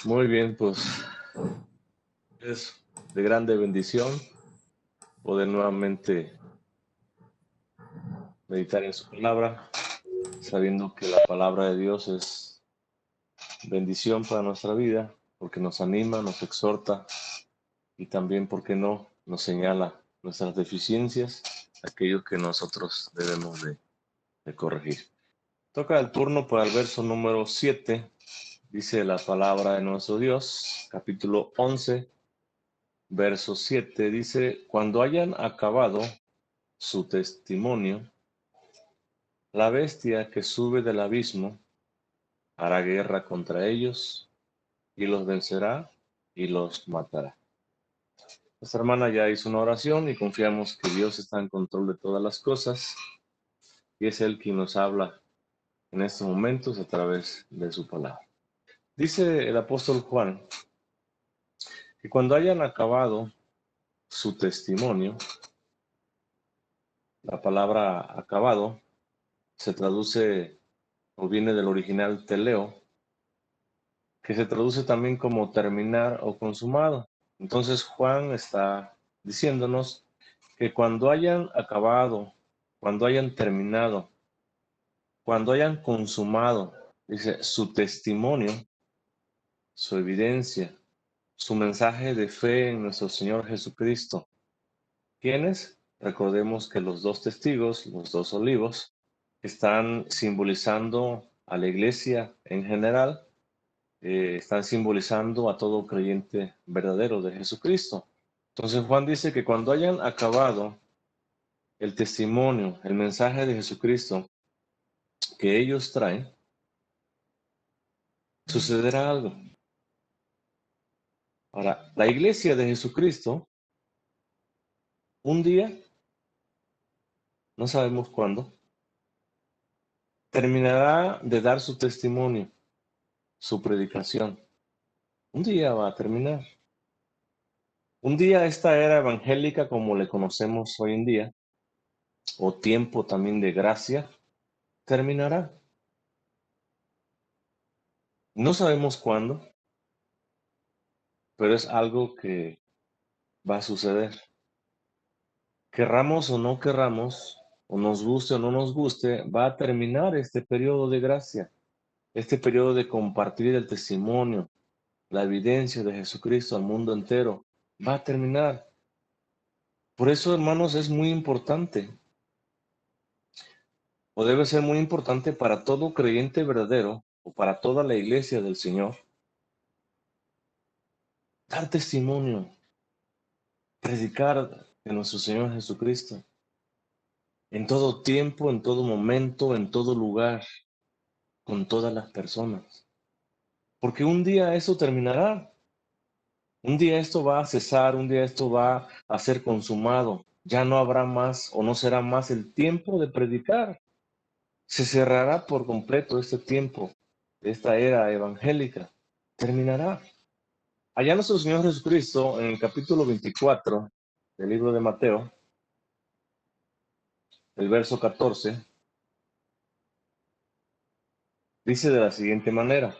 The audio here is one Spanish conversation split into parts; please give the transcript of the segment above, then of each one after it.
Muy bien, pues es de grande bendición poder nuevamente meditar en su palabra, sabiendo que la palabra de Dios es bendición para nuestra vida, porque nos anima, nos exhorta y también, ¿por qué no?, nos señala nuestras deficiencias, aquello que nosotros debemos de corregir. Toca el turno para el verso número 7, dice la palabra de nuestro Dios, capítulo 11, verso 7, dice: cuando hayan acabado su testimonio, la bestia que sube del abismo hará guerra contra ellos y los vencerá y los matará. Nuestra hermana ya hizo una oración y confiamos que Dios está en control de todas las cosas y es Él quien nos habla en estos momentos a través de su palabra. Dice el apóstol Juan que cuando hayan acabado su testimonio, la palabra acabado se traduce o viene del original teleo, que se traduce también como terminar o consumado. Entonces Juan está diciéndonos que cuando hayan acabado, cuando hayan terminado, cuando hayan consumado, dice, su testimonio, su evidencia, su mensaje de fe en nuestro Señor Jesucristo. ¿Quiénes? Recordemos que los dos testigos, los dos olivos, están simbolizando a la iglesia en general, están simbolizando a todo creyente verdadero de Jesucristo. Entonces Juan dice que cuando hayan acabado el testimonio, el mensaje de Jesucristo que ellos traen, sucederá algo. Ahora, la iglesia de Jesucristo, un día, no sabemos cuándo, terminará de dar su testimonio, su predicación. Un día va a terminar. Un día esta era evangélica como le conocemos hoy en día, o tiempo también de gracia, terminará. No sabemos cuándo, pero es algo que va a suceder. Querramos o no querramos, o nos guste o no nos guste, va a terminar este periodo de gracia, este periodo de compartir el testimonio, la evidencia de Jesucristo al mundo entero. Va a terminar. Por eso, hermanos, es muy importante, o debe ser muy importante para todo creyente verdadero, o para toda la iglesia del Señor, dar testimonio, predicar de nuestro Señor Jesucristo, en todo tiempo, en todo momento, en todo lugar, con todas las personas. Porque un día eso terminará, un día esto va a cesar, un día esto va a ser consumado. Ya no habrá más o no será más el tiempo de predicar. Se cerrará por completo este tiempo, esta era evangélica. Terminará. Allá nuestro Señor Jesucristo, en el capítulo 24 del libro de Mateo, el verso 14, dice de la siguiente manera: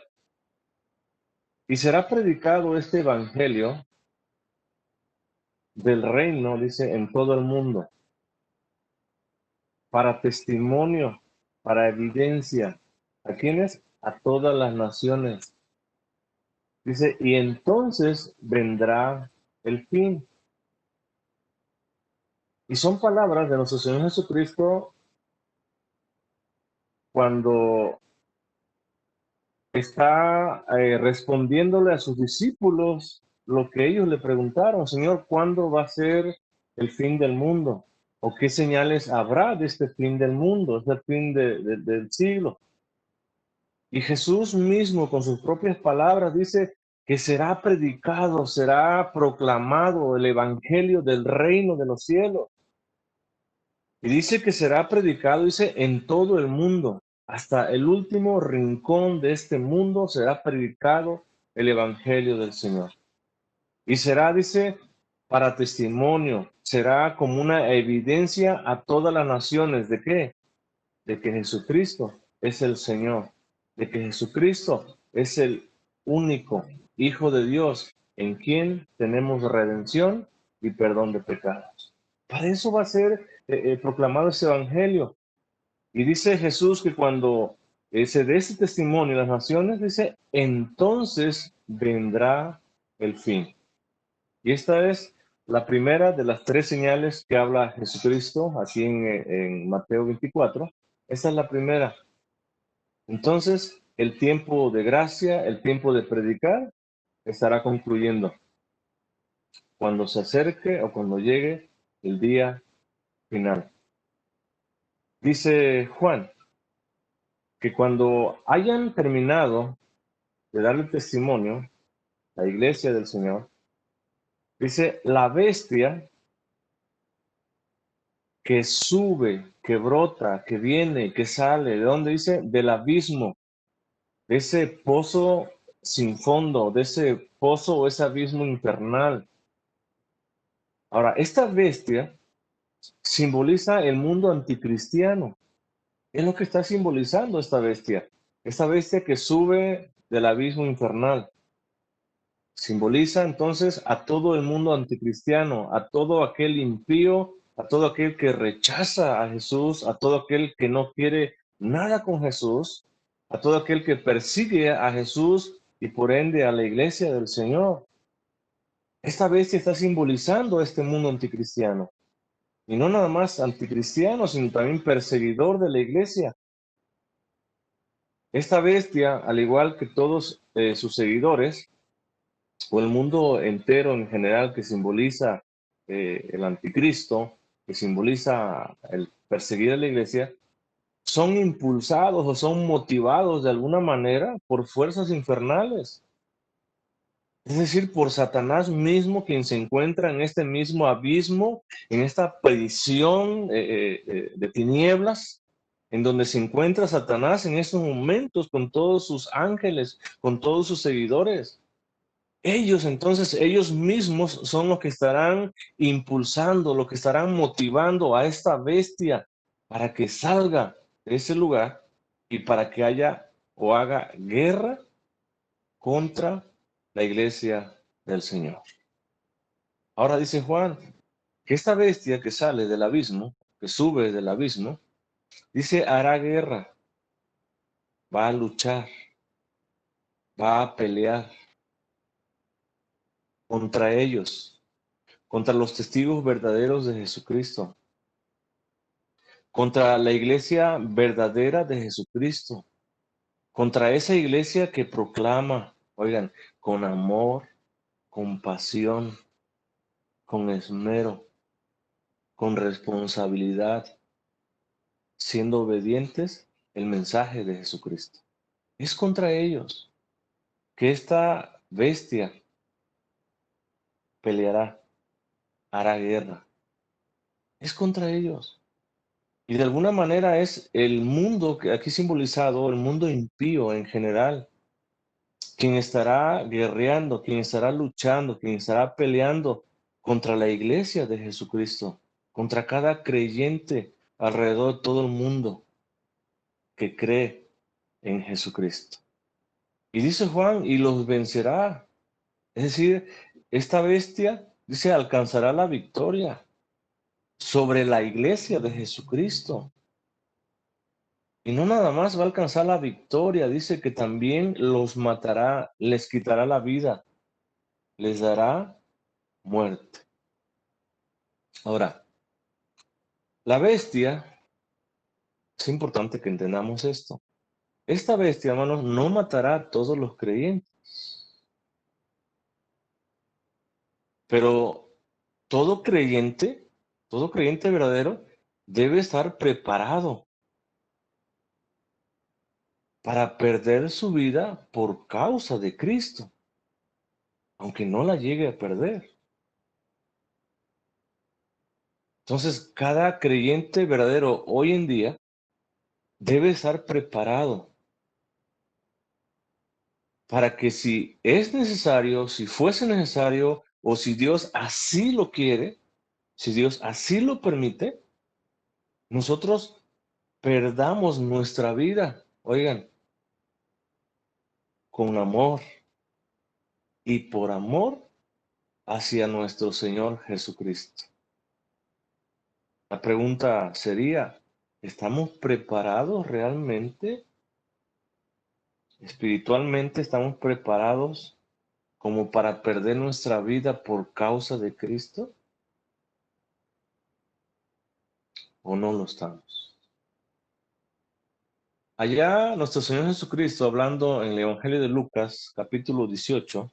y será predicado este evangelio del reino, dice, en todo el mundo, para testimonio, para evidencia. ¿A quiénes? A todas las naciones. Dice, y entonces vendrá el fin. Y son palabras de nuestro Señor Jesucristo cuando está respondiéndole a sus discípulos lo que ellos le preguntaron: Señor, ¿cuándo va a ser el fin del mundo? ¿O qué señales habrá de este fin del mundo, este fin del siglo? Y Jesús mismo, con sus propias palabras, dice que será predicado, será proclamado el evangelio del reino de los cielos. Y dice que será predicado, dice, en todo el mundo. Hasta el último rincón de este mundo será predicado el evangelio del Señor. Y será, dice, para testimonio, será como una evidencia a todas las naciones. ¿De qué? De que Jesucristo es el Señor, de que Jesucristo es el único, Hijo de Dios, en quien tenemos redención y perdón de pecados. Para eso va a ser proclamado ese evangelio. Y dice Jesús que cuando se dé ese testimonio en las naciones, dice, entonces vendrá el fin. Y esta es la primera de las tres señales que habla Jesucristo aquí en Mateo 24. Esta es la primera. Entonces, el tiempo de gracia, el tiempo de predicar, estará concluyendo cuando se acerque o cuando llegue el día final. Dice Juan que cuando hayan terminado de darle testimonio, la iglesia del Señor, dice, la bestia que sube, que brota, que viene, que sale, ¿de dónde dice? Del abismo, de ese pozo sin fondo, de ese pozo o ese abismo infernal. Ahora, esta bestia simboliza el mundo anticristiano. Es lo que está simbolizando esta bestia. Esta bestia que sube del abismo infernal. Simboliza entonces a todo el mundo anticristiano, a todo aquel impío, a todo aquel que rechaza a Jesús, a todo aquel que no quiere nada con Jesús, a todo aquel que persigue a Jesús y por ende a la iglesia del Señor. Esta bestia está simbolizando a este mundo anticristiano. Y no nada más anticristiano, sino también perseguidor de la iglesia. Esta bestia, al igual que todos sus seguidores, o el mundo entero en general que simboliza el anticristo, que simboliza el perseguir a la iglesia, son impulsados o son motivados de alguna manera por fuerzas infernales. Es decir, por Satanás mismo, quien se encuentra en este mismo abismo, en esta prisión de tinieblas, en donde se encuentra Satanás en estos momentos con todos sus ángeles, con todos sus seguidores. Ellos entonces, ellos mismos son los que estarán impulsando, los que estarán motivando a esta bestia para que salga de ese lugar y para que haya o haga guerra contra la iglesia del Señor. Ahora dice Juan que esta bestia que sale del abismo, que sube del abismo, dice hará guerra, va a luchar, va a pelear contra ellos, contra los testigos verdaderos de Jesucristo, contra la iglesia verdadera de Jesucristo, contra esa iglesia que proclama, oigan, con amor, con pasión, con esmero, con responsabilidad, siendo obedientes el mensaje de Jesucristo. Es contra ellos que esta bestia peleará, hará guerra. Es contra ellos. Y de alguna manera es el mundo que aquí simbolizado, el mundo impío en general, quien estará guerreando, quien estará luchando, quien estará peleando contra la iglesia de Jesucristo, contra cada creyente alrededor de todo el mundo que cree en Jesucristo. Y dice Juan, y los vencerá. Es decir, esta bestia, dice, alcanzará la victoria sobre la iglesia de Jesucristo. Y no nada más va a alcanzar la victoria, dice que también los matará, les quitará la vida, les dará muerte. Ahora, la bestia, es importante que entendamos esto. Esta bestia, hermanos, no matará a todos los creyentes, pero todo creyente verdadero, debe estar preparado para perder su vida por causa de Cristo, aunque no la llegue a perder. Entonces, cada creyente verdadero hoy en día debe estar preparado para que si es necesario, si fuese necesario, o si Dios así lo quiere, si Dios así lo permite, nosotros perdamos nuestra vida, oigan, con amor, y por amor hacia nuestro Señor Jesucristo. La pregunta sería, ¿estamos preparados realmente? Espiritualmente, ¿estamos preparados como para perder nuestra vida por causa de Cristo? ¿O no lo estamos? Allá nuestro Señor Jesucristo, hablando en el Evangelio de Lucas, capítulo 18,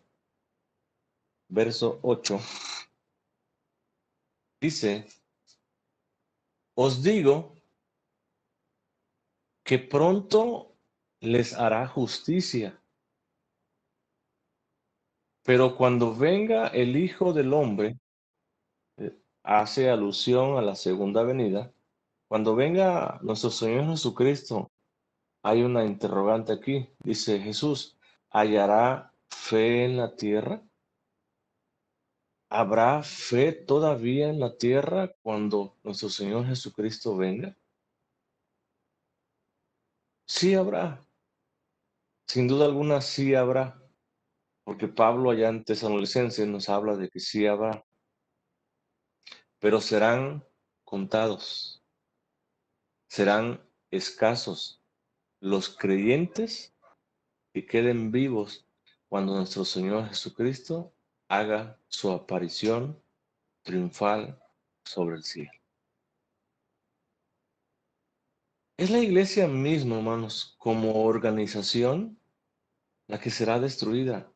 verso 8, dice, os digo que pronto les hará justicia, pero cuando venga el Hijo del Hombre, hace alusión a la segunda venida, cuando venga nuestro Señor Jesucristo, hay una interrogante aquí, dice Jesús, ¿hallará fe en la tierra? ¿Habrá fe todavía en la tierra cuando nuestro Señor Jesucristo venga? Sí habrá, sin duda alguna sí habrá, porque Pablo allá en Tesalonicenses nos habla de que sí habrá, pero serán contados, serán escasos los creyentes que queden vivos cuando nuestro Señor Jesucristo haga su aparición triunfal sobre el cielo. Es la iglesia misma, hermanos, como organización, la que será destruida.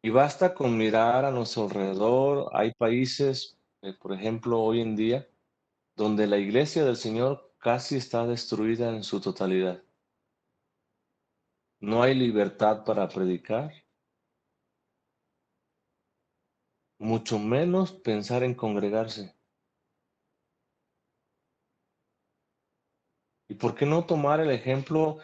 Y basta con mirar a nuestro alrededor. Hay países, por ejemplo, hoy en día, donde la iglesia del Señor casi está destruida en su totalidad. No hay libertad para predicar, mucho menos pensar en congregarse. ¿Y por qué no tomar el ejemplo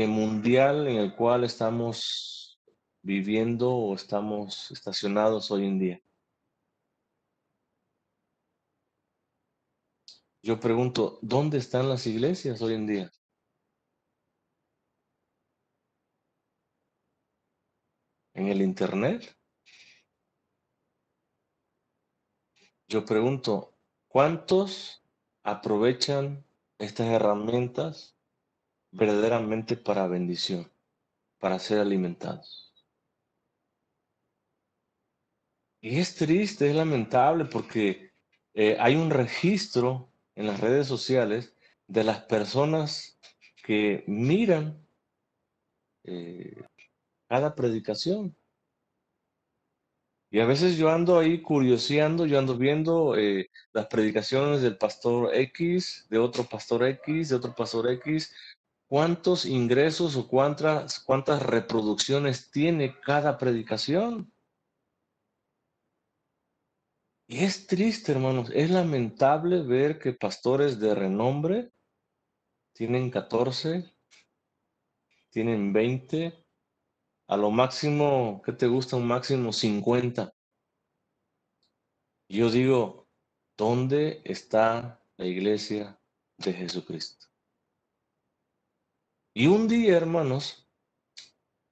mundial en el cual estamos viviendo o estamos estacionados hoy en día? Yo pregunto, ¿dónde están las iglesias hoy en día? ¿En el internet? Yo pregunto, ¿cuántos aprovechan estas herramientas verdaderamente para bendición, para ser alimentados? Y es triste, es lamentable porque hay un registro en las redes sociales de las personas que miran eh, cada predicación. Y a veces yo ando ahí curioseando, yo ando viendo las predicaciones del pastor X, de otro pastor X, de otro pastor X, cuántos ingresos o cuántas reproducciones tiene cada predicación. Y es triste, hermanos, es lamentable ver que pastores de renombre tienen 14, tienen 20, a lo máximo, ¿qué te gusta? Un máximo 50. Yo digo, ¿dónde está la iglesia de Jesucristo? Y un día, hermanos,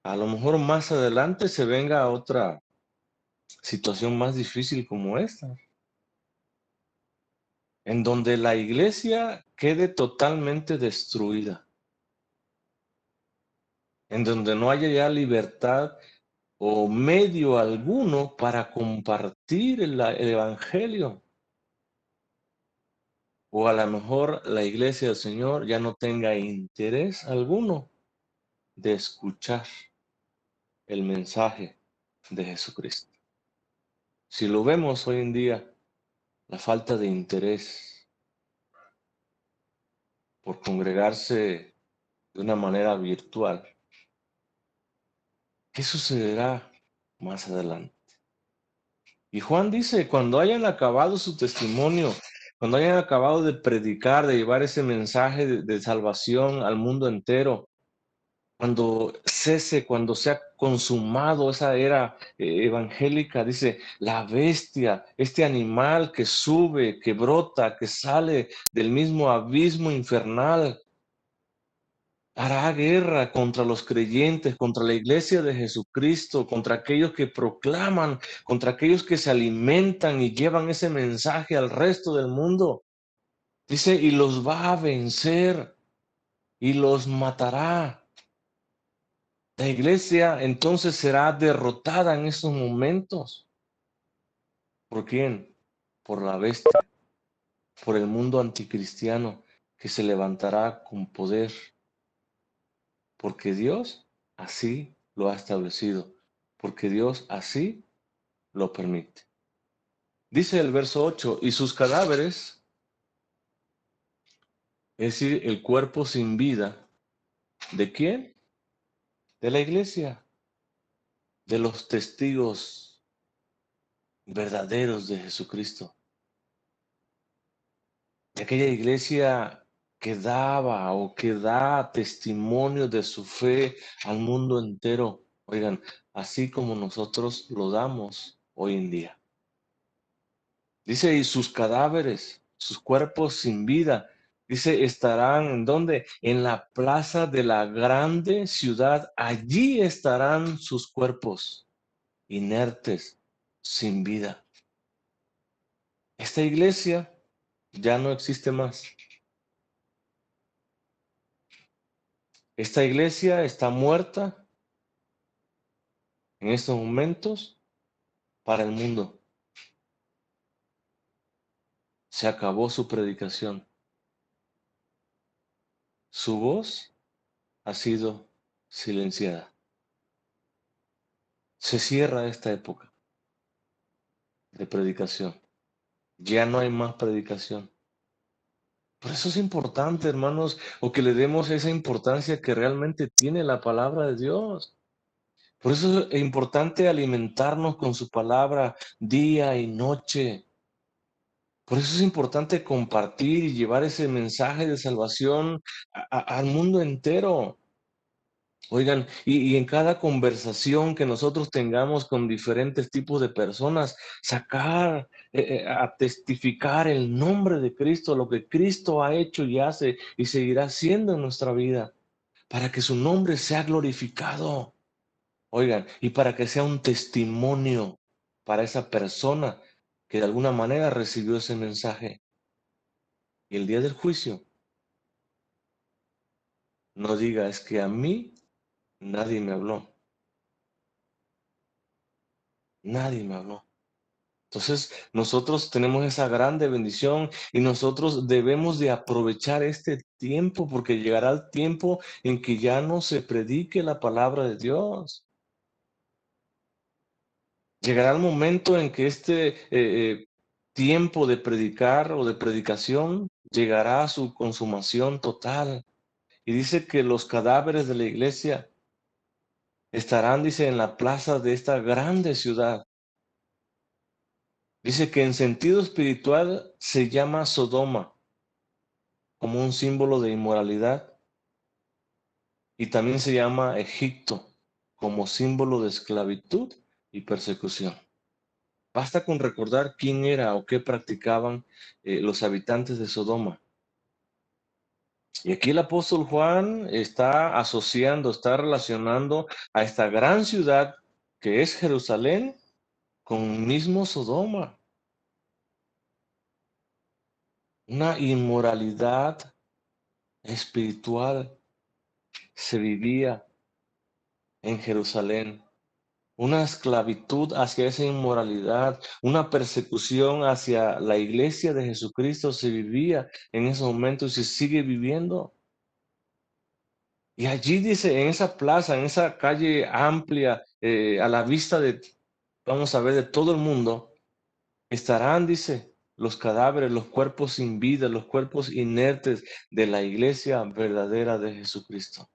a lo mejor más adelante se venga otra situación más difícil como esta, en donde la iglesia quede totalmente destruida, en donde no haya ya libertad o medio alguno para compartir el evangelio. O a lo mejor la iglesia del Señor ya no tenga interés alguno de escuchar el mensaje de Jesucristo. Si lo vemos hoy en día, la falta de interés por congregarse de una manera virtual, ¿qué sucederá más adelante? Y Juan dice, cuando hayan acabado su testimonio, cuando hayan acabado de predicar, de llevar ese mensaje de salvación al mundo entero, cuando cese, cuando sea consumado esa era evangélica, dice, la bestia, este animal que sube, que brota, que sale del mismo abismo infernal, hará guerra contra los creyentes, contra la iglesia de Jesucristo, contra aquellos que proclaman, contra aquellos que se alimentan y llevan ese mensaje al resto del mundo. Dice, y los va a vencer y los matará. La iglesia entonces será derrotada en esos momentos. ¿Por quién? Por la bestia, por el mundo anticristiano que se levantará con poder, porque Dios así lo ha establecido, porque Dios así lo permite. Dice el verso 8, y sus cadáveres, es decir, el cuerpo sin vida, ¿de quién? De la iglesia, de los testigos verdaderos de Jesucristo, de aquella iglesia que daba o que da testimonio de su fe al mundo entero. Oigan, así como nosotros lo damos hoy en día. Dice, y sus cadáveres, sus cuerpos sin vida, dice, estarán ¿en dónde? En la plaza de la grande ciudad. Allí estarán sus cuerpos inertes, sin vida. Esta iglesia ya no existe más. Esta iglesia está muerta en estos momentos para el mundo. Se acabó su predicación. Su voz ha sido silenciada. Se cierra esta época de predicación. Ya no hay más predicación. Por eso es importante, hermanos, o que le demos esa importancia que realmente tiene la palabra de Dios. Por eso es importante alimentarnos con su palabra día y noche. Por eso es importante compartir y llevar ese mensaje de salvación al mundo entero. Oigan, y en cada conversación que nosotros tengamos con diferentes tipos de personas, sacar, a testificar el nombre de Cristo, lo que Cristo ha hecho y hace y seguirá haciendo en nuestra vida, para que su nombre sea glorificado. Oigan, y para que sea un testimonio para esa persona que de alguna manera recibió ese mensaje. Y el día del juicio no diga, es que a mí nadie me habló, nadie me habló. Entonces, nosotros tenemos esa grande bendición y nosotros debemos de aprovechar este tiempo porque llegará el tiempo en que ya no se predique la palabra de Dios. Llegará el momento en que este tiempo de predicar o de predicación llegará a su consumación total. Y dice que los cadáveres de la iglesia estarán, dice, en la plaza de esta grande ciudad. Dice que en sentido espiritual se llama Sodoma, como un símbolo de inmoralidad, y también se llama Egipto, como símbolo de esclavitud y persecución. Basta con recordar quién era o qué practicaban los habitantes de Sodoma. Y aquí el apóstol Juan está asociando, está relacionando a esta gran ciudad que es Jerusalén con mismo Sodoma. Una inmoralidad espiritual se vivía en Jerusalén. Una esclavitud hacia esa inmoralidad, una persecución hacia la iglesia de Jesucristo se vivía en esos momentos y se sigue viviendo. Y allí dice, en esa plaza, en esa calle amplia, a la vista de, vamos a ver, de todo el mundo, estarán, dice, los cadáveres, los cuerpos sin vida, los cuerpos inertes de la iglesia verdadera de Jesucristo.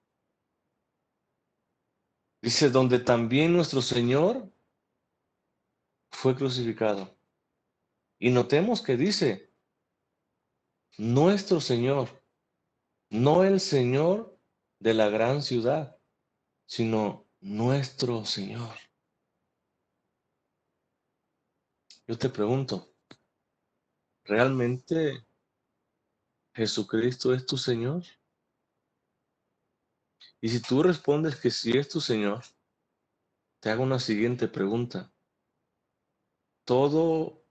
Dice, donde también nuestro Señor fue crucificado. Y notemos que dice, nuestro Señor, no el Señor de la gran ciudad, sino nuestro Señor. Yo te pregunto, ¿realmente Jesucristo es tu Señor? Y si tú respondes que sí es tu Señor, te hago una siguiente pregunta. ¿Todo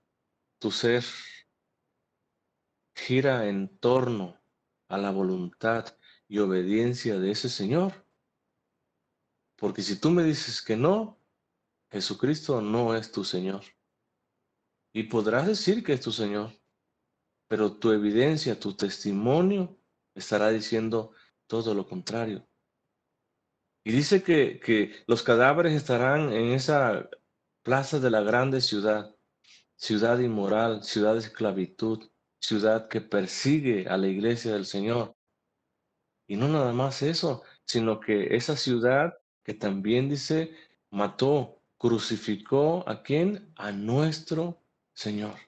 tu ser gira en torno a la voluntad y obediencia de ese Señor? Porque si tú me dices que no, Jesucristo no es tu Señor. Y podrás decir que es tu Señor, pero tu evidencia, tu testimonio estará diciendo todo lo contrario. Y dice que los cadáveres estarán en esa plaza de la grande ciudad, ciudad inmoral, ciudad de esclavitud, ciudad que persigue a la iglesia del Señor. Y no nada más eso, sino que esa ciudad que también dice, mató, crucificó a quién? A nuestro Señor.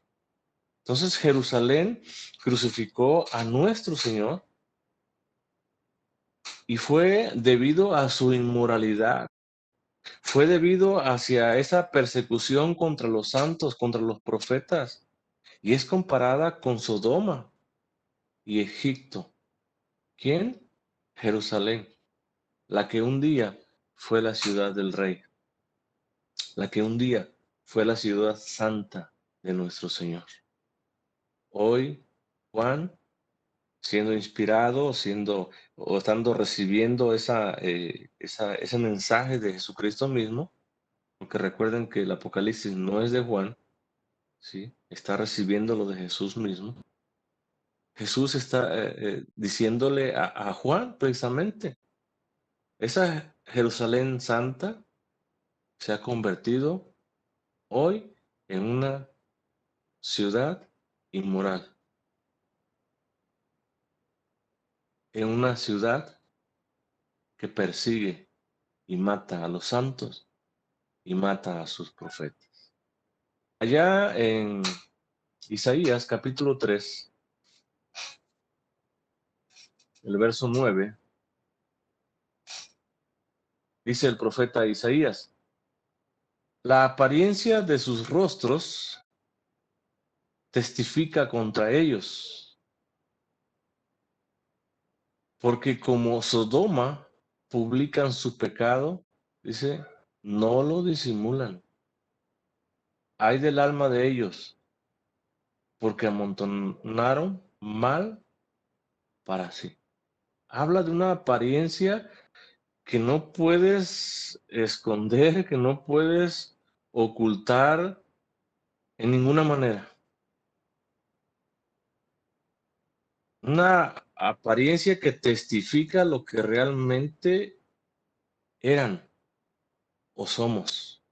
Entonces Jerusalén crucificó a nuestro Señor y fue debido a su inmoralidad, fue debido hacia esa persecución contra los santos, contra los profetas, y es comparada con Sodoma y Egipto. ¿Quién? Jerusalén, la que un día fue la ciudad del rey, la que un día fue la ciudad santa de nuestro Señor. Hoy, Juan, siendo inspirado, siendo o estando recibiendo ese mensaje de Jesucristo mismo, porque recuerden que el Apocalipsis no es de Juan, ¿sí? Está recibiéndolo de Jesús mismo. Jesús está diciéndole a Juan precisamente, esa Jerusalén santa se ha convertido hoy en una ciudad inmoral, en una ciudad que persigue y mata a los santos y mata a sus profetas. Allá en Isaías capítulo 3, el verso 9, dice el profeta Isaías, la apariencia de sus rostros testifica contra ellos, porque como Sodoma publican su pecado, dice, no lo disimulan. Ay del alma de ellos, porque amontonaron mal para sí. Habla de una apariencia que no puedes esconder, que no puedes ocultar en ninguna manera. Una apariencia que testifica lo que realmente eran o somos.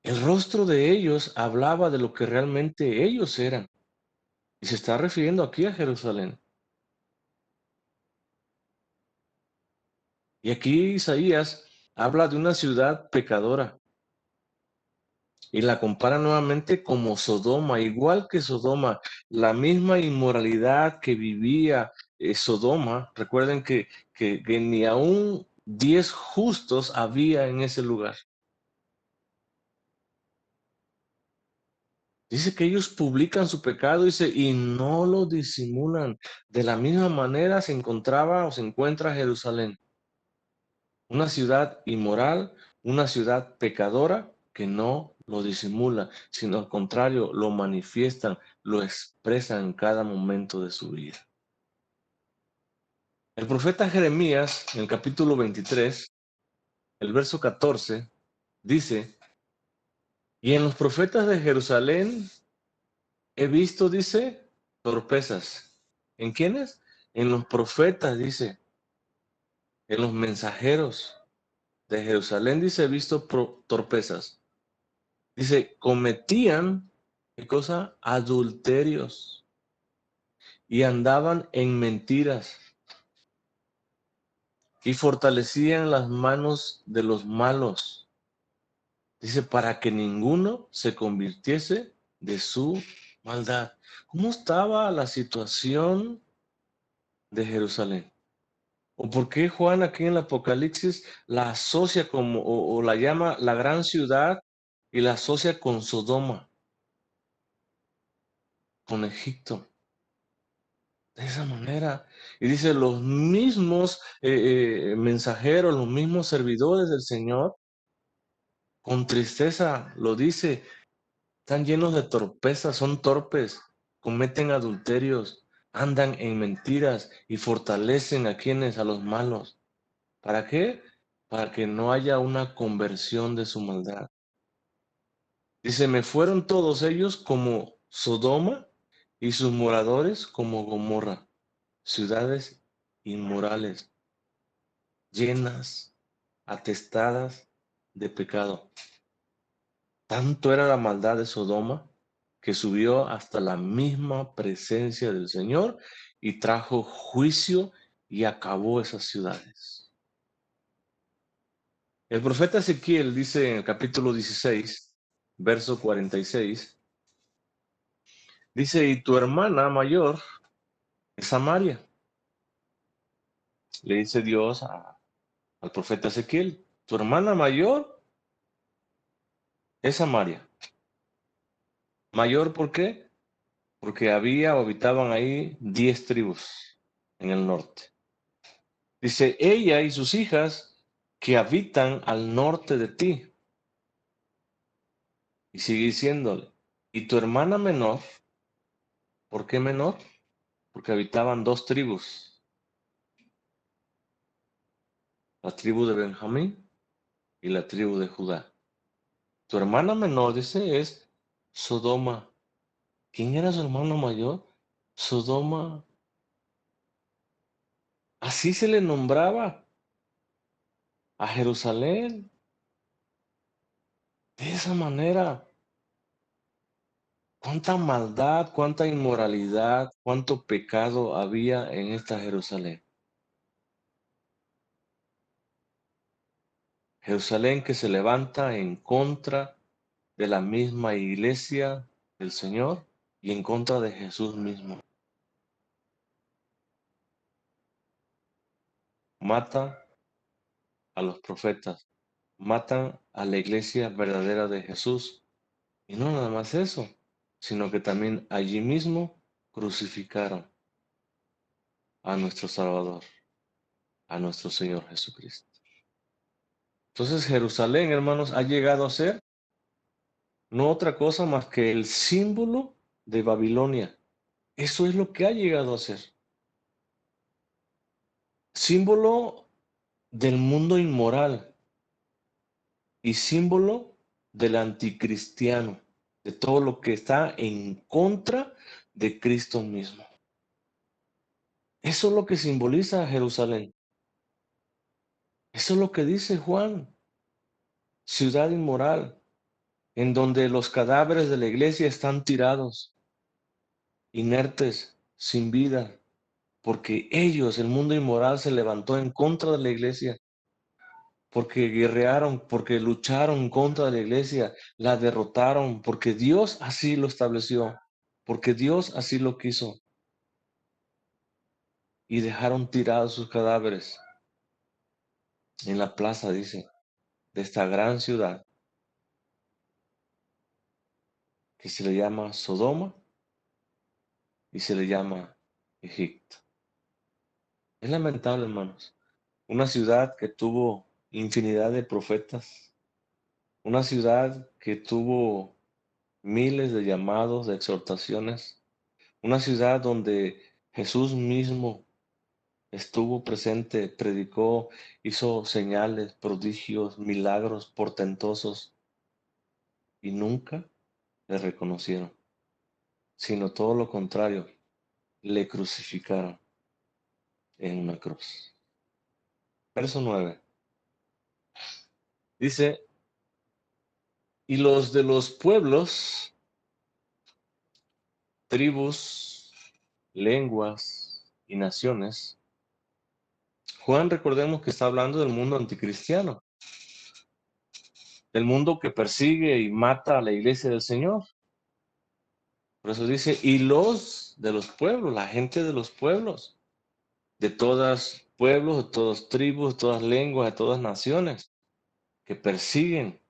El rostro de ellos hablaba de lo que realmente ellos eran. Y se está refiriendo aquí a Jerusalén. Y aquí Isaías habla de una ciudad pecadora y la compara nuevamente como Sodoma, igual que Sodoma, la misma inmoralidad que vivía Sodoma. Recuerden que ni aún 10 justos había en ese lugar. Dice que ellos publican su pecado, dice, y no lo disimulan. De la misma manera se encontraba o se encuentra Jerusalén, una ciudad inmoral, una ciudad pecadora que no lo disimula, sino al contrario, lo manifiestan, lo expresan en cada momento de su vida. El profeta Jeremías, en el capítulo 23, el verso 14, dice, y en los profetas de Jerusalén he visto, dice, torpezas. ¿En quiénes? En los profetas, dice, en los mensajeros de Jerusalén, dice, he visto torpezas. Dice, cometían, ¿qué cosa? Adulterios y andaban en mentiras y fortalecían las manos de los malos. Dice, para que ninguno se convirtiese de su maldad. ¿Cómo estaba la situación de Jerusalén? ¿O por qué Juan aquí en el Apocalipsis la asocia como, o la llama la gran ciudad y la asocia con Sodoma, con Egipto? De esa manera. Y dice, los mismos mensajeros, los mismos servidores del Señor, con tristeza lo dice, están llenos de torpeza, son torpes, cometen adulterios, andan en mentiras y fortalecen a quienes, a los malos. ¿Para qué? Para que no haya una conversión de su maldad. Dice, me fueron todos ellos como Sodoma y sus moradores como Gomorra, ciudades inmorales, llenas, atestadas de pecado. Tanto era la maldad de Sodoma que subió hasta la misma presencia del Señor y trajo juicio y acabó esas ciudades. El profeta Ezequiel dice en el capítulo 16, verso 46, dice, y tu hermana mayor es Samaria. Le dice Dios al profeta Ezequiel, tu hermana mayor es Samaria. ¿Mayor por qué? Porque había o habitaban ahí 10 tribus en el norte. Dice, ella y sus hijas que habitan al norte de ti. Y sigue diciéndole, y tu hermana menor, ¿por qué menor? Porque habitaban 2 tribus, la tribu de Benjamín y la tribu de Judá. Tu hermana menor, dice, es Sodoma. ¿Quién era su hermano mayor? Sodoma. Así se le nombraba a Jerusalén. De esa manera. Cuánta maldad, cuánta inmoralidad, cuánto pecado había en esta Jerusalén. Jerusalén que se levanta en contra de la misma iglesia del Señor y en contra de Jesús mismo. Mata a los profetas, matan a la iglesia verdadera de Jesús. Y no nada más eso, sino que también allí mismo crucificaron a nuestro Salvador, a nuestro Señor Jesucristo. Entonces Jerusalén, hermanos, ha llegado a ser no otra cosa más que el símbolo de Babilonia. Eso es lo que ha llegado a ser. Símbolo del mundo inmoral y símbolo del anticristiano, de todo lo que está en contra de Cristo mismo. Eso es lo que simboliza Jerusalén. Eso es lo que dice Juan, ciudad inmoral, en donde los cadáveres de la iglesia están tirados, inertes, sin vida, porque ellos, el mundo inmoral, se levantó en contra de la iglesia, porque guerrearon, porque lucharon contra la iglesia, la derrotaron, porque Dios así lo estableció, porque Dios así lo quiso, y dejaron tirados sus cadáveres en la plaza, dice, de esta gran ciudad que se le llama Sodoma y se le llama Egipto. Es lamentable, hermanos, una ciudad que tuvo infinidad de profetas, una ciudad que tuvo miles de llamados, de exhortaciones, una ciudad donde Jesús mismo estuvo presente, predicó, hizo señales, prodigios, milagros portentosos y nunca le reconocieron, sino todo lo contrario, le crucificaron en una cruz. Verso 9 dice, y los de los pueblos, tribus, lenguas y naciones. Juan, recordemos que está hablando del mundo anticristiano, del mundo que persigue y mata a la iglesia del Señor. Por eso dice, y los de los pueblos, la gente de los pueblos, de todas pueblos, de todas tribus, de todas lenguas, de todas naciones, que persiguen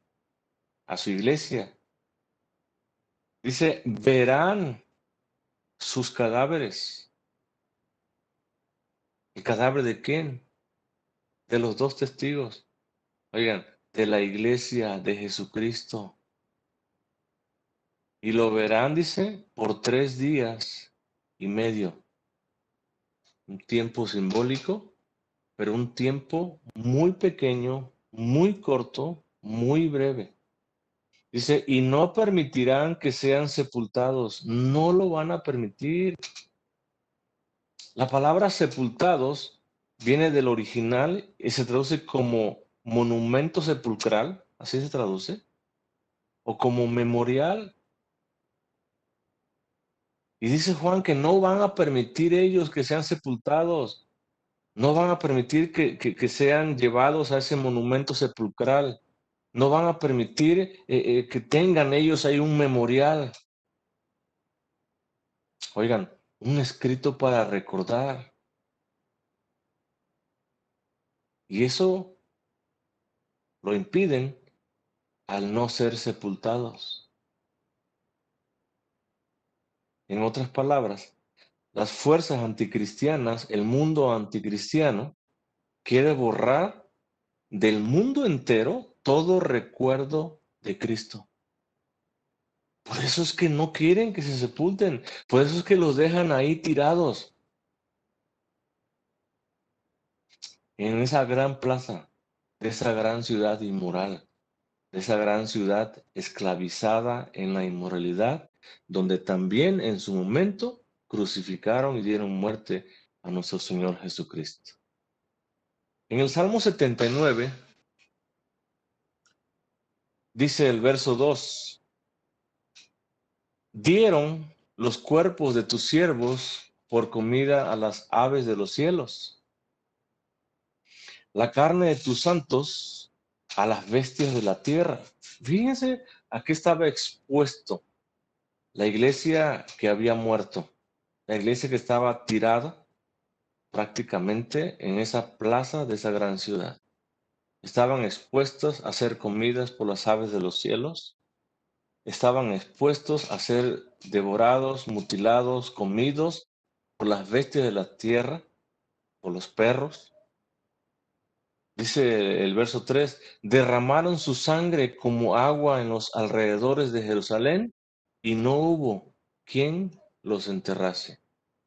a su iglesia. Dice, verán sus cadáveres ¿El cadáver de quién? De los dos testigos. Oigan, de la iglesia de Jesucristo. Y lo verán, dice, por 3 días y medio. Un tiempo simbólico, pero un tiempo muy pequeño, muy corto, muy breve. Dice, y no permitirán que sean sepultados. No lo van a permitir. La palabra sepultados viene del original y se traduce como monumento sepulcral, así se traduce, o como memorial. Y dice Juan que no van a permitir ellos que sean sepultados, no van a permitir que sean llevados a ese monumento sepulcral, no van a permitir que tengan ellos ahí un memorial. Oigan, un escrito para recordar. Y eso lo impiden al no ser sepultados. En otras palabras, las fuerzas anticristianas, el mundo anticristiano, quiere borrar del mundo entero todo recuerdo de Cristo. Por eso es que no quieren que se sepulten, por eso es que los dejan ahí tirados en esa gran plaza, de esa gran ciudad inmoral, de esa gran ciudad esclavizada en la inmoralidad, donde también en su momento crucificaron y dieron muerte a nuestro Señor Jesucristo. En el Salmo 79 dice el verso 2: dieron los cuerpos de tus siervos por comida a las aves de los cielos, la carne de tus santos a las bestias de la tierra. Fíjense a qué estaba expuesto la iglesia que había muerto, la iglesia que estaba tirada prácticamente en esa plaza de esa gran ciudad. Estaban expuestos a ser comidas por las aves de los cielos, estaban expuestos a ser devorados, mutilados, comidos por las bestias de la tierra, por los perros. Dice el verso 3: derramaron su sangre como agua en los alrededores de Jerusalén y no hubo quien los enterrase.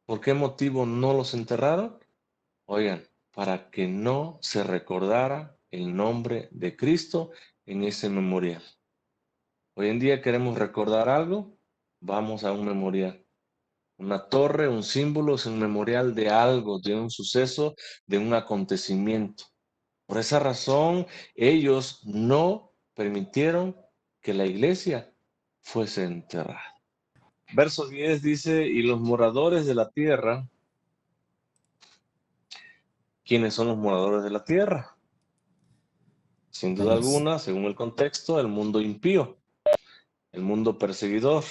¿Por qué motivo no los enterraron? Oigan, para que no se recordara el nombre de Cristo en ese memorial. Hoy en día queremos recordar algo, vamos a un memorial. Una torre, un símbolo, es un memorial de algo, de un suceso, de un acontecimiento. Por esa razón, ellos no permitieron que la iglesia fuese enterrada. Verso 10 dice, y los moradores de la tierra. ¿Quiénes son los moradores de la tierra? Sin duda Los, alguna, según el contexto, el mundo impío, el mundo perseguidor,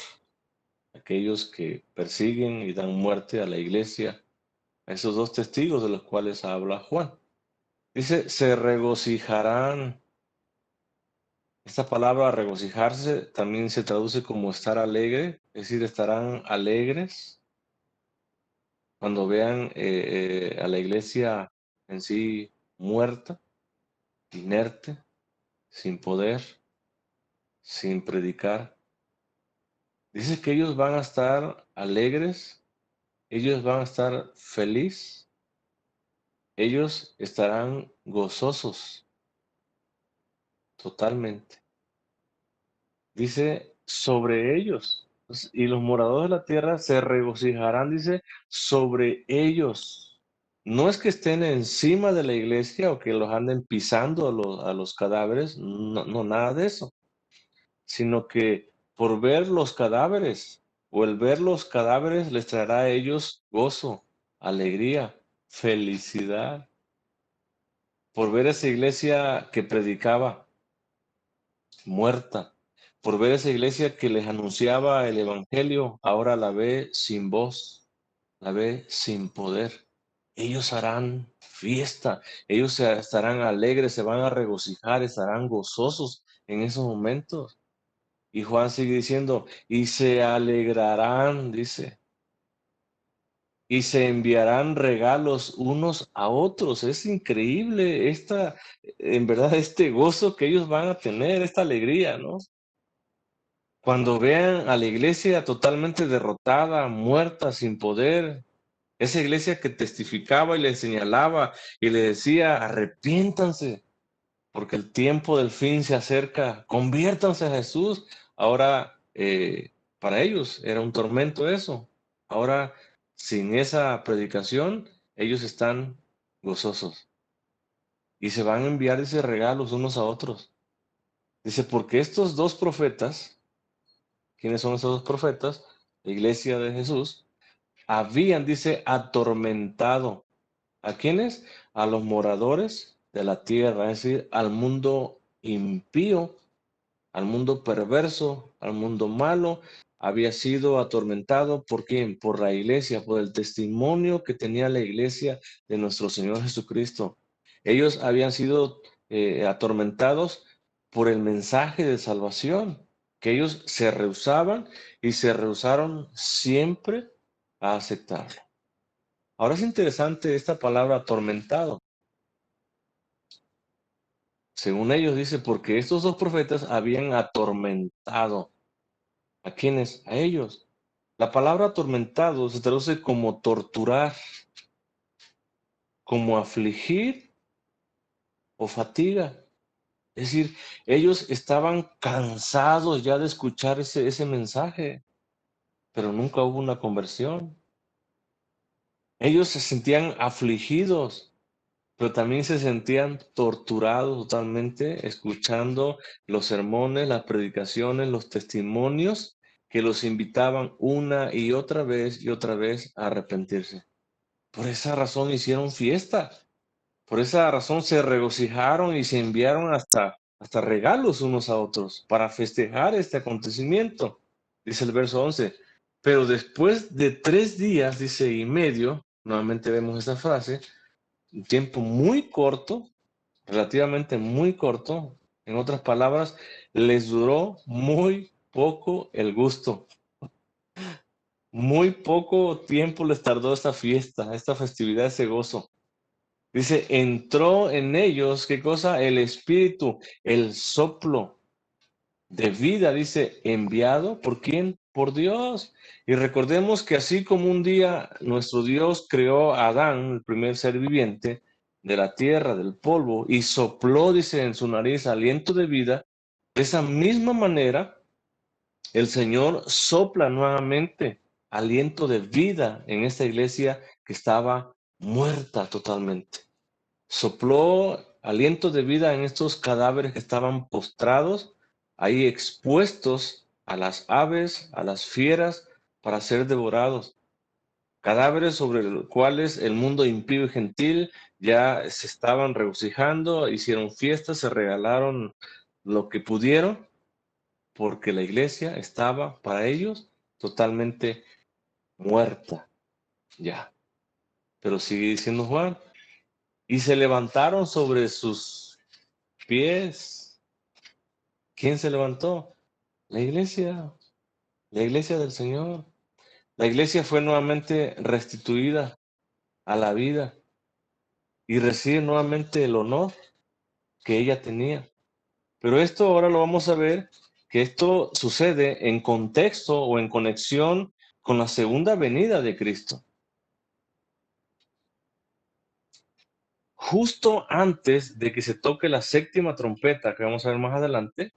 aquellos que persiguen y dan muerte a la iglesia, a esos dos testigos de los cuales habla Juan. Dice, se regocijarán. Esta palabra regocijarse también se traduce como estar alegre, es decir, estarán alegres cuando vean a la iglesia en sí muerta, inerte, sin poder, sin predicar. Dice que ellos van a estar alegres, ellos van a estar felices, ellos estarán gozosos totalmente. Dice sobre ellos. Y los moradores de la tierra se regocijarán, dice, sobre ellos. No es que estén encima de la iglesia o que los anden pisando a los cadáveres, no, no, nada de eso, sino que por ver los cadáveres o el ver los cadáveres les traerá a ellos gozo, alegría, felicidad. Por ver esa iglesia que predicaba muerta, por ver esa iglesia que les anunciaba el evangelio, ahora la ve sin voz, la ve sin poder. Ellos harán fiesta, ellos estarán alegres, se van a regocijar, estarán gozosos en esos momentos. Y Juan sigue diciendo, y se alegrarán, dice, y se enviarán regalos unos a otros. Es increíble en verdad, este gozo que ellos van a tener, esta alegría, ¿no? Cuando vean a la iglesia totalmente derrotada, muerta, sin poder, esa iglesia que testificaba y le señalaba y le decía, arrepiéntanse, porque el tiempo del fin se acerca, conviértanse a Jesús. Ahora, para ellos era un tormento eso. Ahora, sin esa predicación, ellos están gozosos y se van a enviar ese regalos unos a otros. Dice, porque estos dos profetas, ¿quiénes son esos dos profetas? La iglesia de Jesús, habían, dice, atormentado. ¿A quiénes? A los moradores de la tierra, es decir, al mundo impío, al mundo perverso, al mundo malo. Había sido atormentado ¿por quién? Por la iglesia, por el testimonio que tenía la iglesia de nuestro Señor Jesucristo. Ellos habían sido atormentados por el mensaje de salvación, que ellos se rehusaban y se rehusaron siempre a aceptarlo. Ahora es interesante esta palabra atormentado. Según ellos dice, porque estos dos profetas habían atormentado. ¿A quiénes? A ellos. La palabra atormentado se traduce como torturar, como afligir o fatiga. Es decir, ellos estaban cansados ya de escuchar ese mensaje, pero nunca hubo una conversión. Ellos se sentían afligidos, pero también se sentían torturados totalmente, escuchando los sermones, las predicaciones, los testimonios que los invitaban una y otra vez a arrepentirse. Por esa razón hicieron fiesta, por esa razón se regocijaron y se enviaron hasta regalos unos a otros para festejar este acontecimiento. Dice el verso 11, pero después de 3 días, dice, y medio, nuevamente vemos esta frase, un tiempo muy corto, relativamente muy corto, en otras palabras, les duró muy poco el gusto. Muy poco tiempo les tardó esta fiesta, esta festividad, ese gozo. Dice, entró en ellos, ¿qué cosa? El espíritu, el soplo de vida, dice, enviado, ¿por quién? Por Dios. Y recordemos que así como un día nuestro Dios creó a Adán, el primer ser viviente, de la tierra, del polvo, y sopló, dice, en su nariz aliento de vida, de esa misma manera, el Señor sopla nuevamente aliento de vida en esta iglesia que estaba muerta totalmente. Sopló aliento de vida en estos cadáveres que estaban postrados, ahí expuestos a las aves, a las fieras, para ser devorados. Cadáveres sobre los cuales el mundo impío y gentil ya se estaban regocijando, hicieron fiestas, se regalaron lo que pudieron, porque la iglesia estaba para ellos totalmente muerta ya. Pero sigue diciendo Juan, y se levantaron sobre sus pies. ¿Quién se levantó? La iglesia del Señor. La iglesia fue nuevamente restituida a la vida y recibe nuevamente el honor que ella tenía. Pero esto ahora lo vamos a ver, que esto sucede en contexto o en conexión con la segunda venida de Cristo. Justo antes de que se toque la séptima trompeta, que vamos a ver más adelante,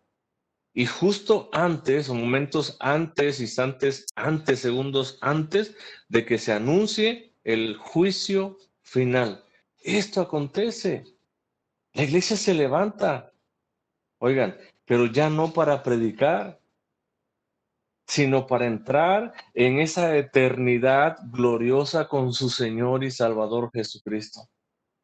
y justo antes, o momentos antes, instantes antes, segundos antes de que se anuncie el juicio final. Esto acontece. La iglesia se levanta, oigan, pero ya no para predicar, sino para entrar en esa eternidad gloriosa con su Señor y Salvador Jesucristo.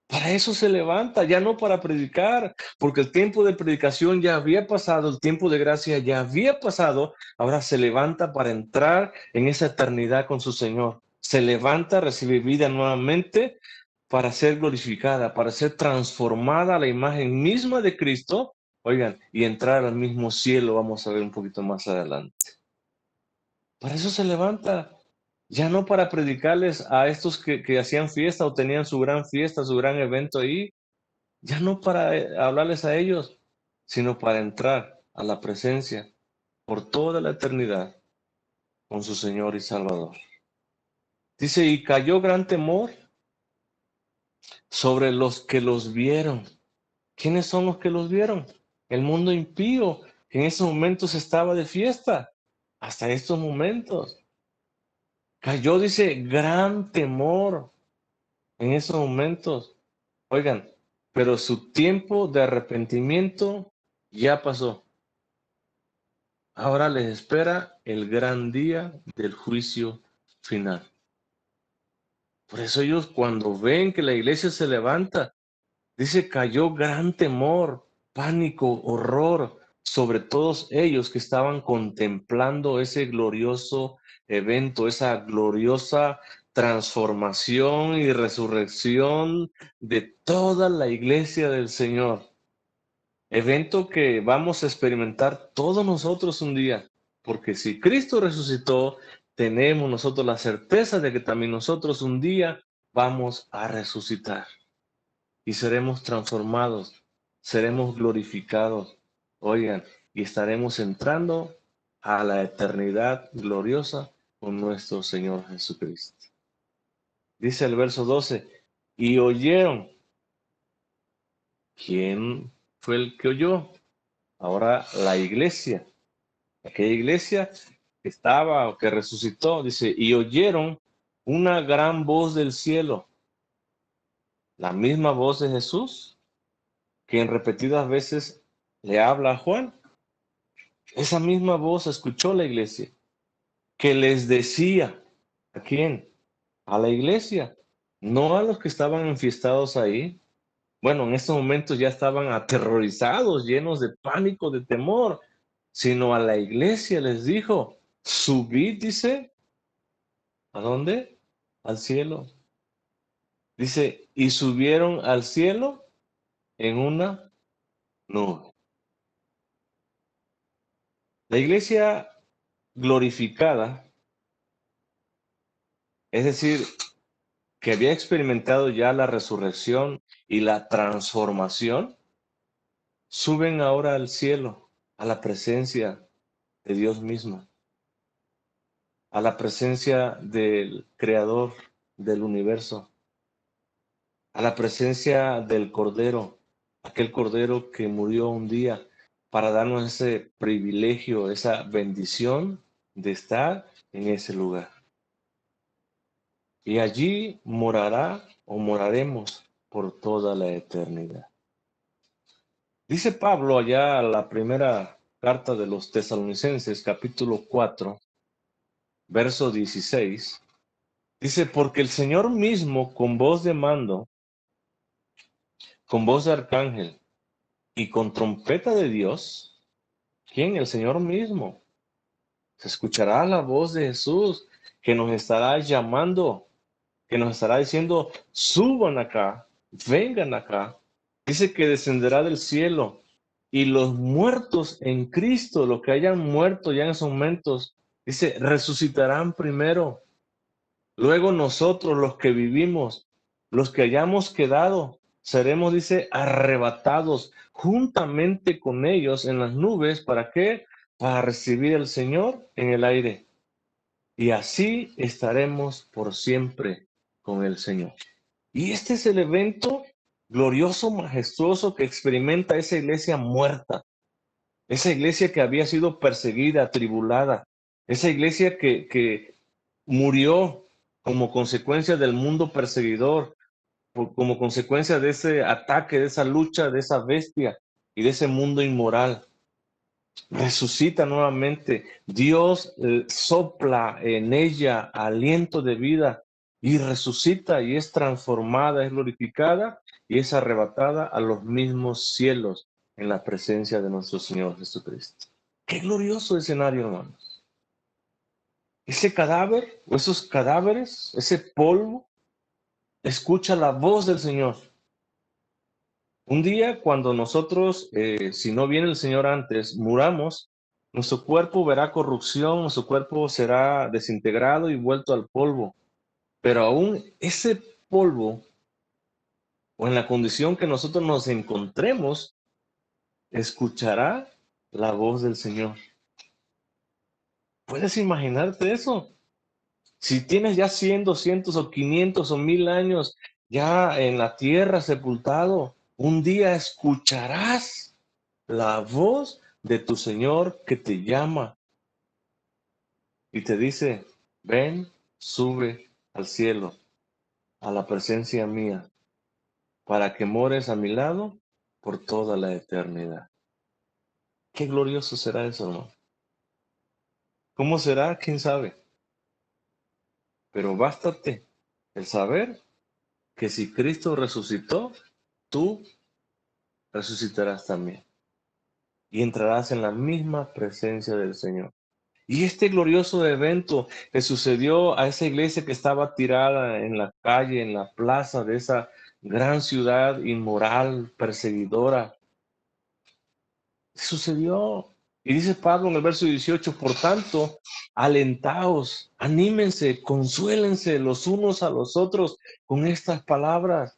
Para eso se levanta, ya no para predicar, porque el tiempo de predicación ya había pasado, el tiempo de gracia ya había pasado, ahora se levanta para entrar en esa eternidad con su Señor. Se levanta, recibe vida nuevamente para ser glorificada, para ser transformada a la imagen misma de Cristo, oigan, y entrar al mismo cielo, vamos a ver un poquito más adelante. Para eso se levanta. Ya no para predicarles a estos que hacían fiesta o tenían su gran fiesta, su gran evento ahí, ya no para hablarles a ellos, sino para entrar a la presencia por toda la eternidad con su Señor y Salvador. Dice, y cayó gran temor sobre los que los vieron. ¿Quiénes son los que los vieron? El mundo impío, que en esos momentos estaba de fiesta, hasta estos momentos. Cayó, dice, gran temor en esos momentos. Oigan, pero su tiempo de arrepentimiento ya pasó. Ahora les espera el gran día del juicio final. Por eso ellos cuando ven que la iglesia se levanta, dice, cayó gran temor, pánico, horror sobre todos ellos que estaban contemplando ese glorioso evento, esa gloriosa transformación y resurrección de toda la iglesia del Señor. Evento que vamos a experimentar todos nosotros un día, porque si Cristo resucitó, tenemos nosotros la certeza de que también nosotros un día vamos a resucitar y seremos transformados, seremos glorificados. Oigan, y estaremos entrando a la eternidad gloriosa con nuestro Señor Jesucristo. Dice el verso 12, y oyeron. ¿Quién fue el que oyó? Ahora la iglesia. Aquella iglesia que estaba o que resucitó, dice, y oyeron una gran voz del cielo, la misma voz de Jesús, que en repetidas veces le habla a Juan. Esa misma voz escuchó la iglesia, que les decía, ¿a quién? A la iglesia, no a los que estaban enfiestados ahí. Bueno, en estos momentos ya estaban aterrorizados, llenos de pánico, de temor, sino a la iglesia les dijo, subid, dice, ¿a dónde? Al cielo. Dice, y subieron al cielo en una nube. La iglesia glorificada, es decir, que había experimentado ya la resurrección y la transformación, suben ahora al cielo, a la presencia de Dios mismo, a la presencia del Creador del universo, a la presencia del Cordero, aquel Cordero que murió un día para darnos ese privilegio, esa bendición de estar en ese lugar. Y allí morará o moraremos por toda la eternidad. Dice Pablo allá la primera carta de los Tesalonicenses, capítulo 4, verso 16, dice, porque el Señor mismo con voz de mando, con voz de arcángel y con trompeta de Dios, ¿quién? El Señor mismo. Se escuchará la voz de Jesús que nos estará llamando, que nos estará diciendo, suban acá, vengan acá. Dice que descenderá del cielo y los muertos en Cristo, los que hayan muerto ya en esos momentos, dice, resucitarán primero. Luego nosotros, los que vivimos, los que hayamos quedado, seremos, dice, arrebatados juntamente con ellos en las nubes. ¿Para qué? Para recibir al Señor en el aire. Y así estaremos por siempre con el Señor. Y este es el evento glorioso, majestuoso que experimenta esa iglesia muerta, esa iglesia que había sido perseguida, atribulada, esa iglesia que murió como consecuencia del mundo perseguidor, como consecuencia de ese ataque, de esa lucha, de esa bestia y de ese mundo inmoral. Resucita nuevamente. Dios sopla en ella aliento de vida y resucita y es transformada, es glorificada y es arrebatada a los mismos cielos en la presencia de nuestro Señor Jesucristo. Qué glorioso escenario, hermanos. Ese cadáver o esos cadáveres, ese polvo, escucha la voz del Señor. Un día cuando nosotros, si no viene el Señor antes, muramos, Nuestro cuerpo verá corrupción, nuestro cuerpo será desintegrado y vuelto al polvo. Pero aún ese polvo, o en la condición que nosotros nos encontremos, escuchará la voz del Señor. ¿Puedes imaginarte eso? Si tienes ya 100, 200 o 500 o 1000 años ya en la tierra sepultado, un día escucharás la voz de tu Señor que te llama y te dice, ven, sube al cielo, a la presencia mía, para que mores a mi lado por toda la eternidad. Qué glorioso será eso, hermano. ¿Cómo será? ¿Quién sabe? Pero bástate el saber que si Cristo resucitó, tú resucitarás también y entrarás en la misma presencia del Señor. Y este glorioso evento que sucedió a esa iglesia que estaba tirada en la calle, en la plaza de esa gran ciudad inmoral, perseguidora, sucedió. Y dice Pablo en el verso 18, por tanto, alentaos, anímense, consuélense los unos a los otros con estas palabras.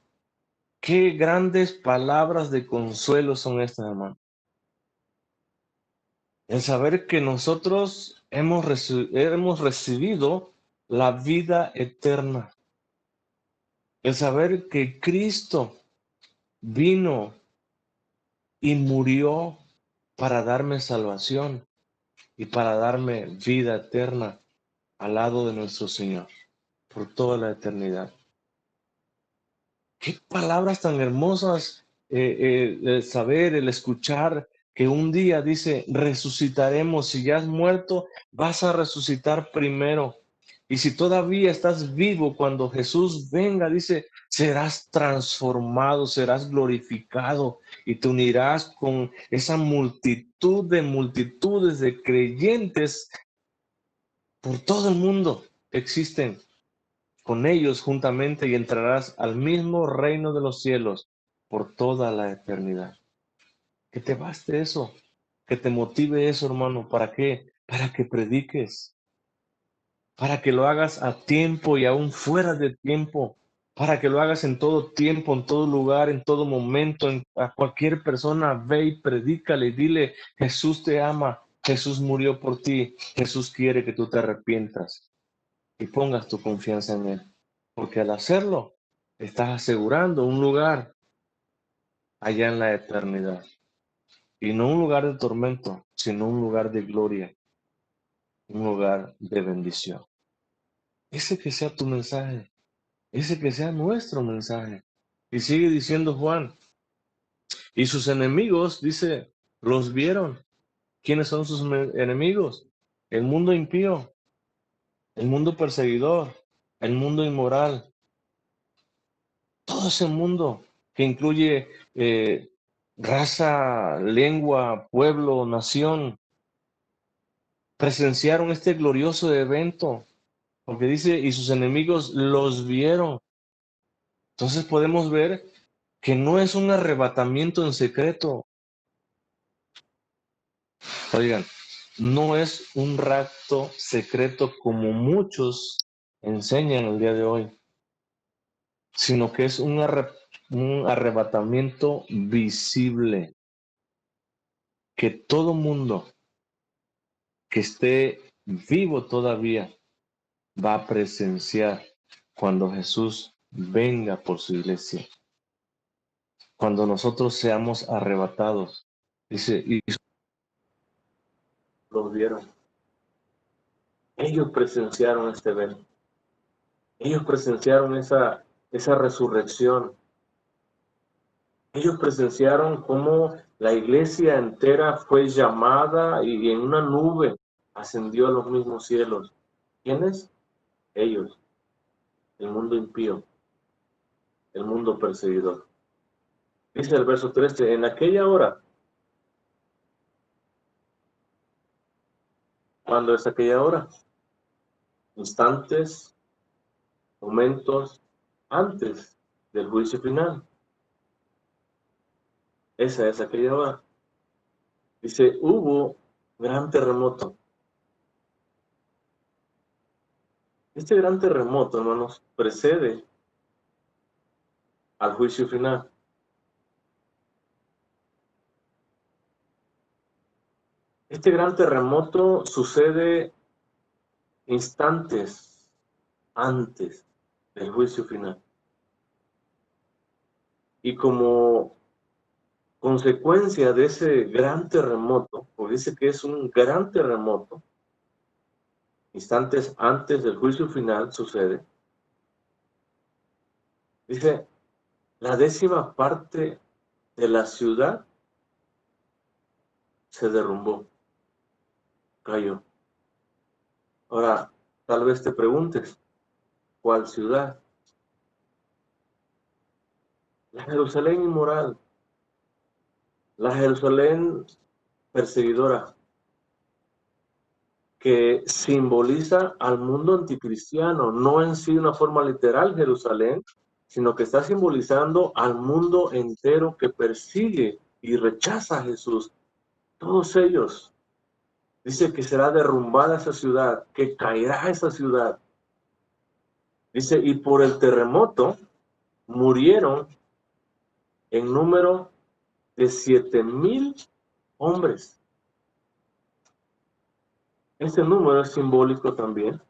Qué grandes palabras de consuelo son estas, hermano. El saber que nosotros hemos recibido la vida eterna. El saber que Cristo vino y murió para darme salvación y para darme vida eterna al lado de nuestro Señor por toda la eternidad. Qué palabras tan hermosas, el saber, el escuchar que un día dice, resucitaremos. Si ya has muerto, vas a resucitar primero. Y si todavía estás vivo cuando Jesús venga, dice, serás transformado, serás glorificado y te unirás con esa multitud de multitudes de creyentes por todo el mundo que existen con ellos juntamente y entrarás al mismo reino de los cielos por toda la eternidad. Que te baste eso, que te motive eso, hermano. ¿Para qué? Para que prediques, para que lo hagas a tiempo y aún fuera de tiempo, para que lo hagas en todo tiempo, en todo lugar, en todo momento, a cualquier persona, ve y predícale, dile, Jesús te ama, Jesús murió por ti, Jesús quiere que tú te arrepientas y pongas tu confianza en Él. Porque al hacerlo, estás asegurando un lugar allá en la eternidad. Y no un lugar de tormento, sino un lugar de gloria, un lugar de bendición. Ese que sea tu mensaje, ese que sea nuestro mensaje. Y sigue diciendo Juan, y sus enemigos, dice, los vieron. ¿Quiénes son sus enemigos? El mundo impío, el mundo perseguidor, el mundo inmoral, todo ese mundo que incluye raza, lengua, pueblo, nación, presenciaron este glorioso evento, porque dice, y sus enemigos los vieron. Entonces podemos ver que no es un arrebatamiento en secreto. Oigan, no es un rapto secreto como muchos enseñan el día de hoy, sino que es un arrebatamiento visible, que todo mundo que esté vivo todavía va a presenciar cuando Jesús venga por su iglesia, cuando nosotros seamos arrebatados. Dice, y los vieron. Ellos presenciaron este evento. Ellos presenciaron esa resurrección. Ellos presenciaron cómo la iglesia entera fue llamada y en una nube ascendió a los mismos cielos. ¿Quiénes? Ellos, el mundo impío, el mundo perseguidor. Dice el verso 13, en aquella hora, ¿cuándo es aquella hora? Instantes, momentos antes del juicio final. Esa es aquella hora. Dice, hubo Gran terremoto. Este gran terremoto, hermanos, precede al juicio final. Este gran terremoto sucede instantes antes del juicio final. Y como consecuencia de ese gran terremoto, porque dice que es un gran terremoto, instantes antes del juicio final sucede, dice, la 10ª parte de la ciudad se derrumbó, cayó. Ahora, tal vez te preguntes, ¿cuál ciudad? La Jerusalén inmoral, la Jerusalén perseguidora, que simboliza al mundo anticristiano, no en sí de una forma literal Jerusalén, sino que está simbolizando al mundo entero que persigue y rechaza a Jesús. Todos ellos. Dice que será derrumbada esa ciudad, que caerá esa ciudad. Dice, y por el terremoto murieron en número de 7,000 hombres. Este número es simbólico también,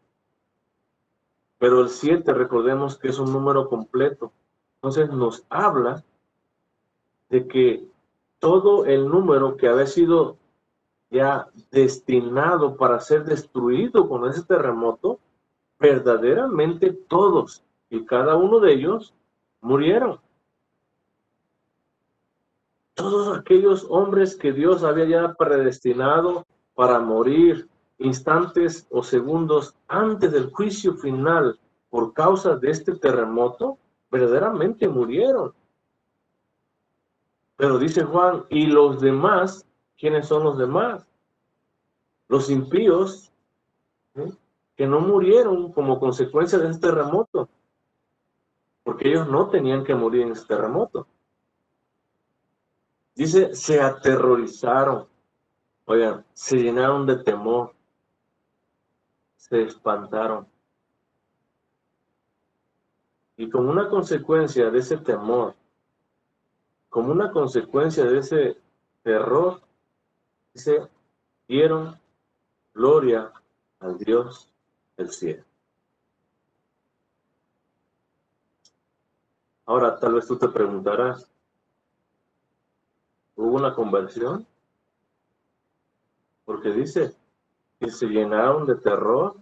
pero el 7 recordemos que es un número completo. Entonces nos habla de que todo el número que había sido ya destinado para ser destruido con ese terremoto, verdaderamente todos y cada uno de ellos murieron. Todos aquellos hombres que Dios había ya predestinado para morir instantes o segundos antes del juicio final por causa de este terremoto, verdaderamente murieron. Pero dice Juan, y los demás, ¿quiénes son los demás? Los impíos, ¿sí?, que no murieron como consecuencia de este terremoto, porque ellos no tenían que morir en este terremoto. Dice, se aterrorizaron, oigan, se llenaron de temor, se espantaron. Y como una consecuencia de ese temor, como una consecuencia de ese terror, dice, dieron gloria al Dios del cielo. Ahora, tal vez tú te preguntarás, ¿hubo una conversión? Porque dice que se llenaron de terror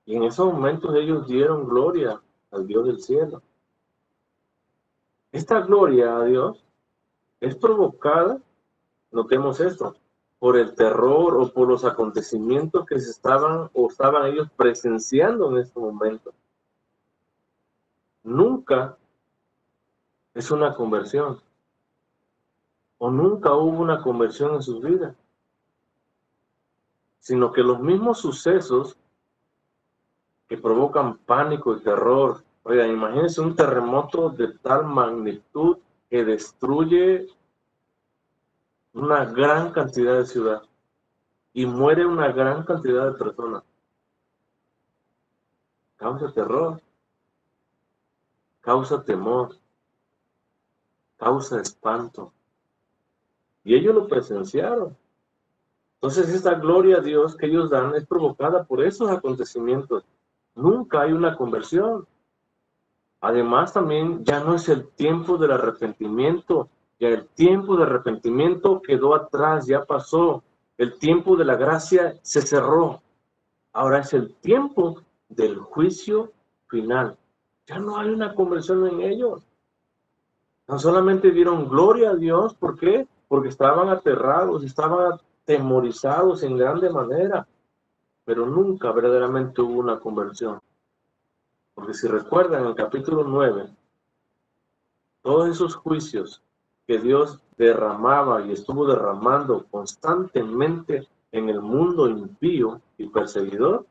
y en esos momentos ellos dieron gloria al Dios del cielo. Esta gloria a Dios es provocada, notemos esto, por el terror o por los acontecimientos que estaban ellos presenciando en este momento. Nunca es una conversión, o nunca hubo una conversión en sus vidas, sino que los mismos sucesos que provocan pánico y terror. Oigan, imagínense un terremoto de tal magnitud que destruye una gran cantidad de ciudad y muere una gran cantidad de personas. Causa terror, causa temor, causa espanto. Y ellos lo presenciaron. Entonces esta gloria a Dios que ellos dan es provocada por esos acontecimientos. Nunca hay una conversión. Además también ya no es el tiempo del arrepentimiento. Ya el tiempo de arrepentimiento quedó atrás, ya pasó. El tiempo de la gracia se cerró. Ahora es el tiempo del juicio final. Ya no hay una conversión en ellos. No solamente dieron gloria a Dios, ¿por qué? Porque estaban aterrados, estaban atemorizados en grande manera, pero nunca verdaderamente hubo una conversión. Porque si recuerdan en el capítulo 9, todos esos juicios que Dios derramaba y estuvo derramando constantemente en el mundo impío y perseguidor,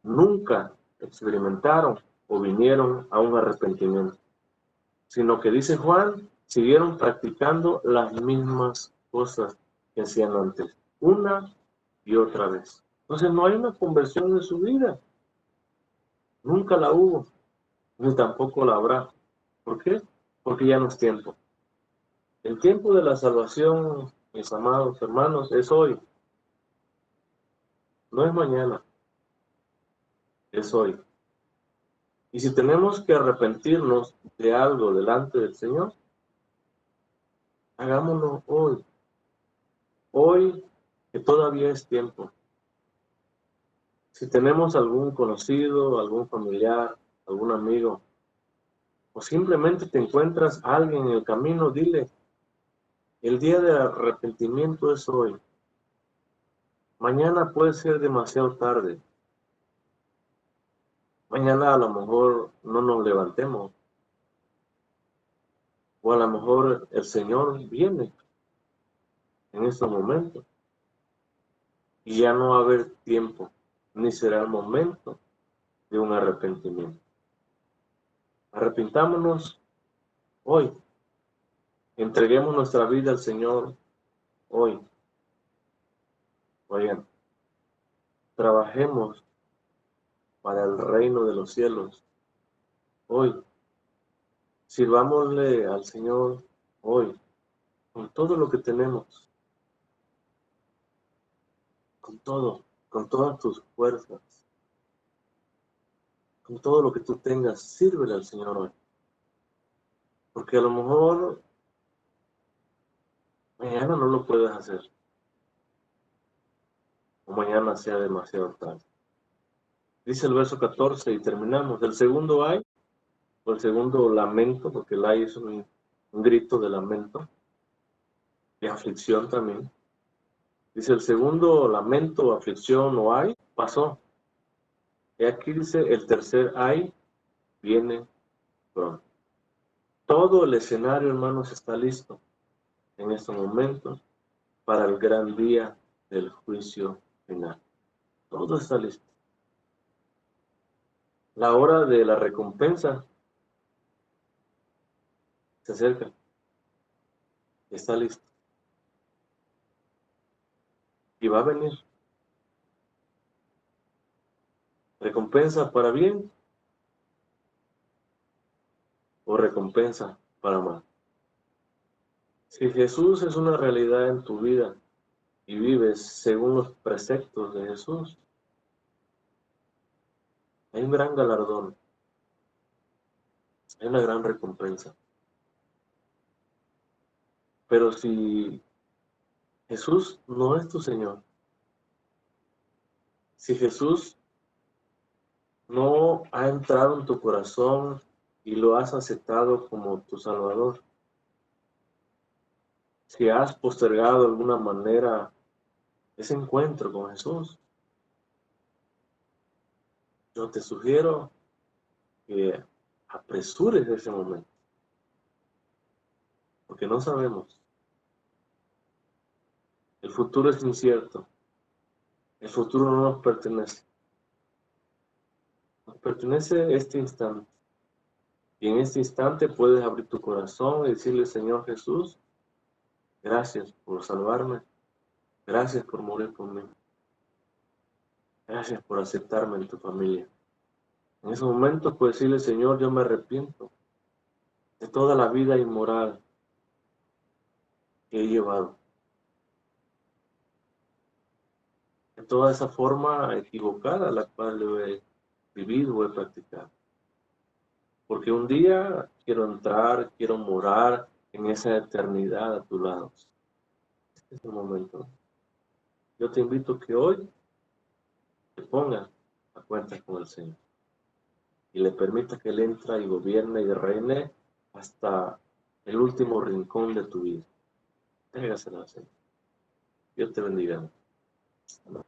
nunca experimentaron o vinieron a un arrepentimiento, sino que dice Juan, siguieron practicando las mismas cosas que hacían antes, una y otra vez. Entonces no hay una conversión en su vida. Nunca la hubo, ni tampoco la habrá. ¿Por qué? Porque ya no es tiempo. El tiempo de la salvación, mis amados hermanos, es hoy. No es mañana, es hoy. Y si tenemos que arrepentirnos de algo delante del Señor, hagámoslo hoy. Hoy que todavía es tiempo. Si tenemos algún conocido, algún familiar, algún amigo, o simplemente te encuentras a alguien en el camino, dile, el día de arrepentimiento es hoy. Mañana puede ser demasiado tarde. Mañana a lo mejor no nos levantemos. O a lo mejor el Señor viene en estos momentos. Y ya no va a haber tiempo, ni será el momento de un arrepentimiento. Arrepintámonos hoy. Entreguemos nuestra vida al Señor hoy. Oigan, trabajemos para el reino de los cielos hoy. Sirvámosle al Señor hoy, con todo lo que tenemos, con todas tus fuerzas, con todo lo que tú tengas, sírvele al Señor hoy. Porque a lo mejor mañana no lo puedes hacer, o mañana sea demasiado tarde. Dice el verso 14 y terminamos. El segundo ay, o el segundo lamento, porque el ay es un grito de lamento, de aflicción también. Dice el segundo lamento, aflicción o ay, pasó. Y aquí dice el tercer ay, viene pronto. Todo el escenario, hermanos, está listo en estos momentos para el gran día del juicio final. Todo está listo. La hora de la recompensa se acerca. Está listo. Y va a venir. ¿Recompensa para bien o recompensa para mal? Si Jesús es una realidad en tu vida y vives según los preceptos de Jesús, hay un gran galardón, hay una gran recompensa. Pero si Jesús no es tu Señor, si Jesús no ha entrado en tu corazón y lo has aceptado como tu Salvador, si has postergado de alguna manera ese encuentro con Jesús, yo te sugiero que apresures ese momento, porque no sabemos. El futuro es incierto. El futuro no nos pertenece. Nos pertenece este instante. Y en este instante puedes abrir tu corazón y decirle, Señor Jesús, gracias por salvarme. Gracias por morir por mí. Gracias por aceptarme en tu familia. En ese momento puedes decirle, Señor, yo me arrepiento de toda la vida inmoral que he llevado. De toda esa forma equivocada la cual lo he vivido o he practicado. Porque un día quiero entrar, quiero morar en esa eternidad a tu lado. Este es el momento. Yo te invito que hoy te pongas a cuenta con el Señor y le permita que Él entre y gobierne y reine hasta el último rincón de tu vida. Dégasela al Señor. Dios te bendiga. Amén.